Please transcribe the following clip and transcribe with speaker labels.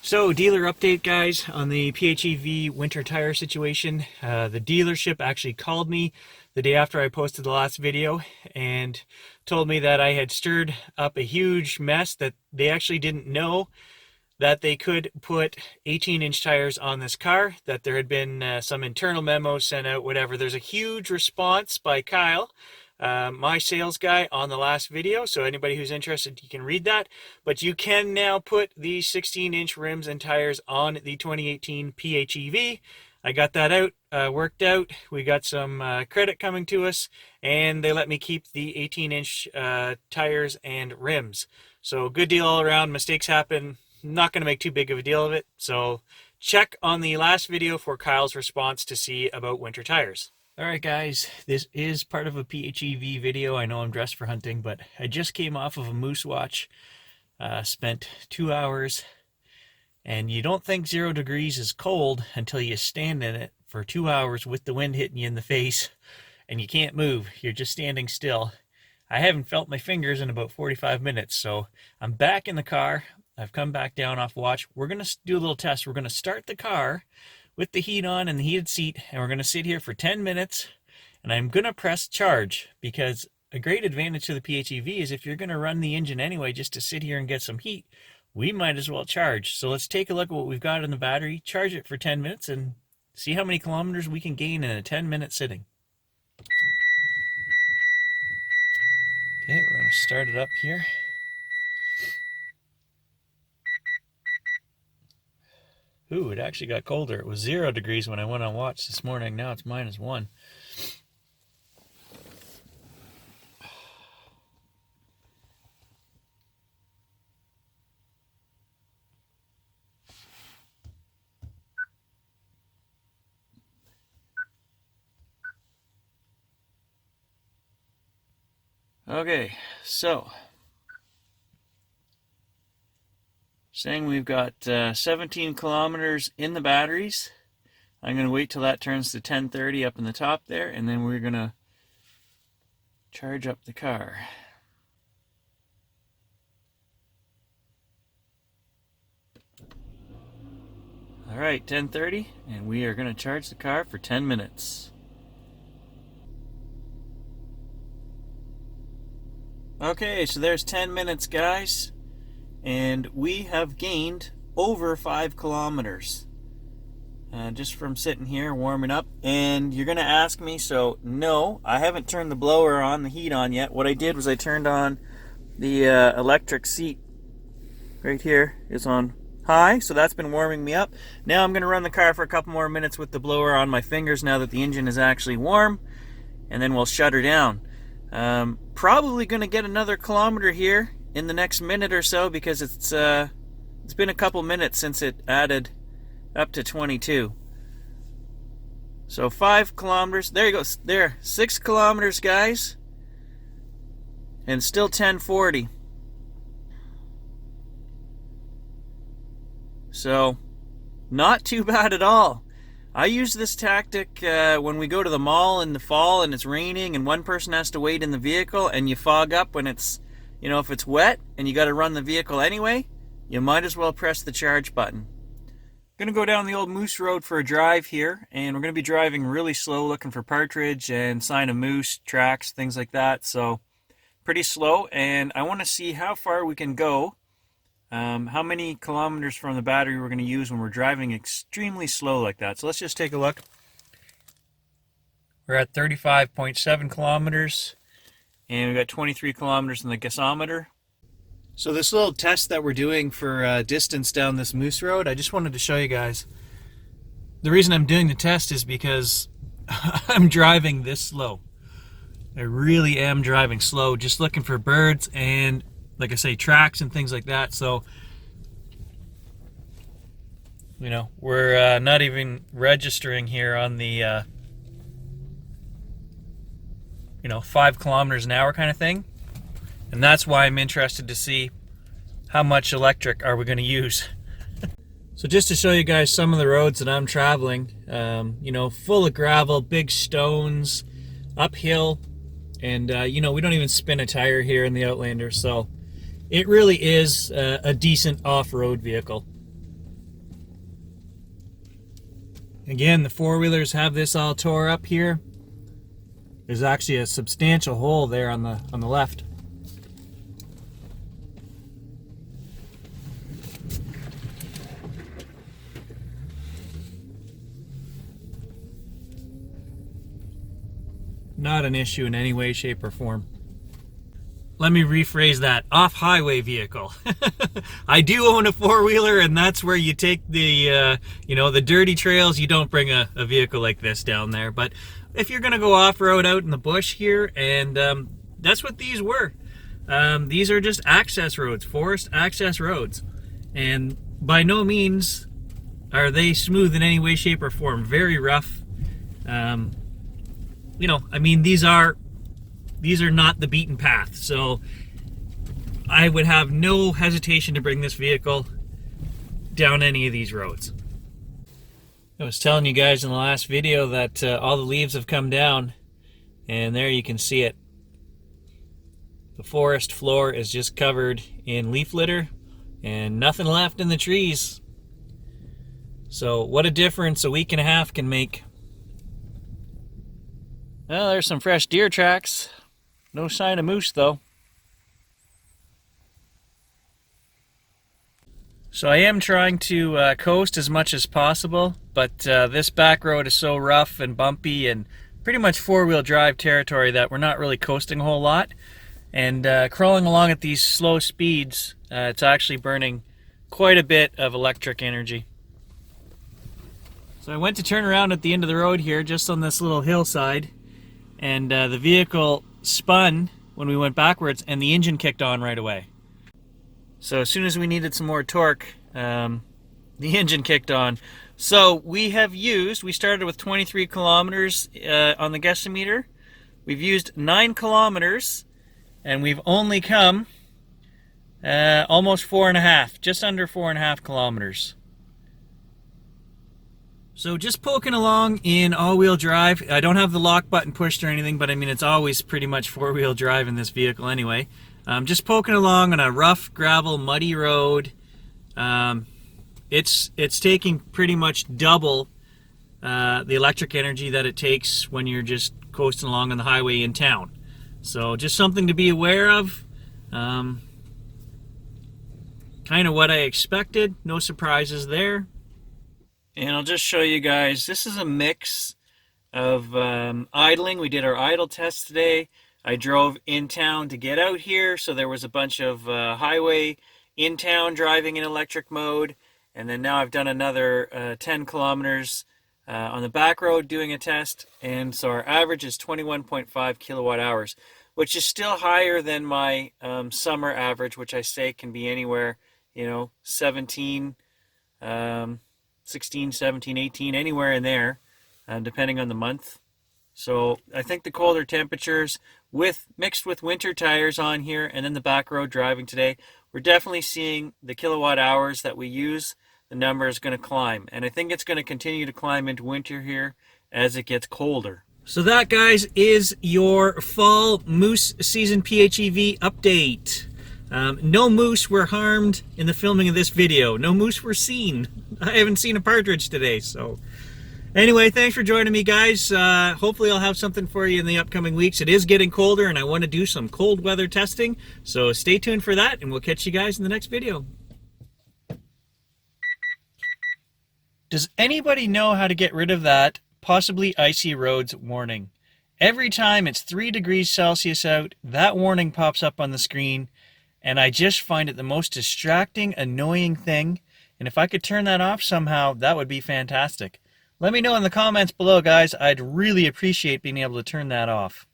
Speaker 1: So, dealer update, guys, on the PHEV winter tire situation. The dealership actually called me the day after I posted the last video and told me that I had stirred up a huge mess, that they actually didn't know that they could put 18-inch tires on this car, that there had been some internal memos sent out, whatever. There's a huge response by Kyle, my sales guy, on the last video, so anybody who's interested, you can read that. But you can now put these 16-inch rims and tires on the 2018 PHEV. I got that out, worked out. We got some credit coming to us, and they let me keep the 18-inch tires and rims. So good deal all around. Mistakes happen. Not going to make too big of a deal of it. So check on the last video for Kyle's response to see about winter tires. Alright guys, this is part of a PHEV video. I know I'm dressed for hunting, but I just came off of a moose watch. Spent 2 hours, and you don't think 0 degrees is cold until you stand in it for 2 hours with the wind hitting you in the face and you can't move. You're just standing still. I haven't felt my fingers in about 45 minutes, so I'm back in the car. I've come back down off watch. We're going to do a little test. We're going to start the car with the heat on and the heated seat, and we're going to sit here for 10 minutes, and I'm going to press charge, because a great advantage to the PHEV is if you're going to run the engine anyway just to sit here and get some heat, we might as well charge. So let's take a look at what we've got in the battery, charge it for 10 minutes, and see how many kilometers we can gain in a 10-minute sitting. Okay, we're going to start it up here. Ooh, it actually got colder. It was 0 degrees when I went on watch this morning. Now it's -1. Okay, so saying we've got 17 kilometers in the batteries. I'm going to wait till that turns to 1030 up in the top there, and then we're going to charge up the car. Alright, 1030, and we are going to charge the car for 10 minutes. Okay, so there's 10 minutes, guys. And we have gained over 5 kilometers just from sitting here warming up. And you're going to ask me, so no, I haven't turned the blower on, the heat on yet. What I did was I turned on the electric seat right here. Is on high, so that's been warming me up. Now I'm going to run the car for a couple more minutes with the blower on my fingers now that the engine is actually warm, and then we'll shut her down. Probably going to get another kilometer here in the next minute or so, because it's been a couple minutes since it added up to 22. So 5 kilometers. There you go. There, 6 kilometers, guys, and still 1040. So not too bad at all. I use this tactic when we go to the mall in the fall and it's raining and one person has to wait in the vehicle, and you fog up when it's, you know, if it's wet and you got to run the vehicle anyway, you might as well press the charge button. I'm going to go down the old moose road for a drive here, and we're going to be driving really slow, looking for partridge and sign of moose, tracks, things like that. So pretty slow, and I want to see how far we can go, how many kilometers from the battery we're going to use when we're driving extremely slow like that. So let's just take a look. We're at 35.7 kilometers. And we've got 23 kilometers in the gasometer. So this little test that we're doing for distance down this moose road, I just wanted to show you guys. The reason I'm doing the test is because I'm driving this slow. I really am driving slow, just looking for birds and, like I say, tracks and things like that. So, you know, we're not even registering here on the 5 kilometers an hour kind of thing. And that's why I'm interested to see how much electric are we going to use. So just to show you guys some of the roads that I'm traveling, full of gravel, big stones, uphill, and we don't even spin a tire here in the Outlander, so it really is a decent off-road vehicle. Again, the four-wheelers have this all tore up here. There's actually a substantial hole there on the left. Not an issue in any way, shape, or form. Let me rephrase that. Off-highway vehicle. I do own a four-wheeler, and that's where you take the, the dirty trails. You don't bring a vehicle like this down there. But if you're going to go off-road out in the bush here, and that's what these were. These are just access roads, forest access roads. And by no means are they smooth in any way, shape, or form. Very rough. These are not the beaten path, so I would have no hesitation to bring this vehicle down any of these roads. I was telling you guys in the last video that all the leaves have come down, and there you can see it. The forest floor is just covered in leaf litter and nothing left in the trees. So what a difference a week and a half can make. Well, there's some fresh deer tracks. No sign of moose, though. So I am trying to coast as much as possible, but this back road is so rough and bumpy and pretty much four-wheel drive territory that we're not really coasting a whole lot. And crawling along at these slow speeds, it's actually burning quite a bit of electric energy. So I went to turn around at the end of the road here, just on this little hillside. And the vehicle spun when we went backwards, and the engine kicked on right away. So as soon as we needed some more torque, the engine kicked on. So we started with 23 kilometers on the guessometer. We've used 9 kilometers, and we've only come almost 4.5, just under 4.5 kilometers. So just poking along in all-wheel drive. I don't have the lock button pushed or anything, but I mean, it's always pretty much four-wheel drive in this vehicle anyway. Just poking along on a rough, gravel, muddy road. It's taking pretty much double the electric energy that it takes when you're just coasting along on the highway in town. So just something to be aware of. Kind of what I expected. No surprises there. And I'll just show you guys, this is a mix of idling. We did our idle test today. I drove in town to get out here, so there was a bunch of highway in town driving in electric mode. And then now I've done another 10 kilometers on the back road doing a test. And so our average is 21.5 kilowatt hours, which is still higher than my summer average, which I say can be anywhere, 16, 17, 18, anywhere in there, depending on the month. So I think the colder temperatures mixed with winter tires on here and then the back road driving today, we're definitely seeing the kilowatt hours that we use, the number is going to climb. And I think it's going to continue to climb into winter here as it gets colder. So that, guys, is your fall moose season PHEV update. No moose were harmed in the filming of this video. No moose were seen. I haven't seen a partridge today, so... Anyway, thanks for joining me, guys. Hopefully I'll have something for you in the upcoming weeks. It is getting colder, and I want to do some cold weather testing, so stay tuned for that, and we'll catch you guys in the next video. Does anybody know how to get rid of that possibly icy roads warning? Every time it's 3 degrees Celsius out, that warning pops up on the screen, and I just find it the most distracting, annoying thing. And if I could turn that off somehow, that would be fantastic. Let me know in the comments below, guys. I'd really appreciate being able to turn that off.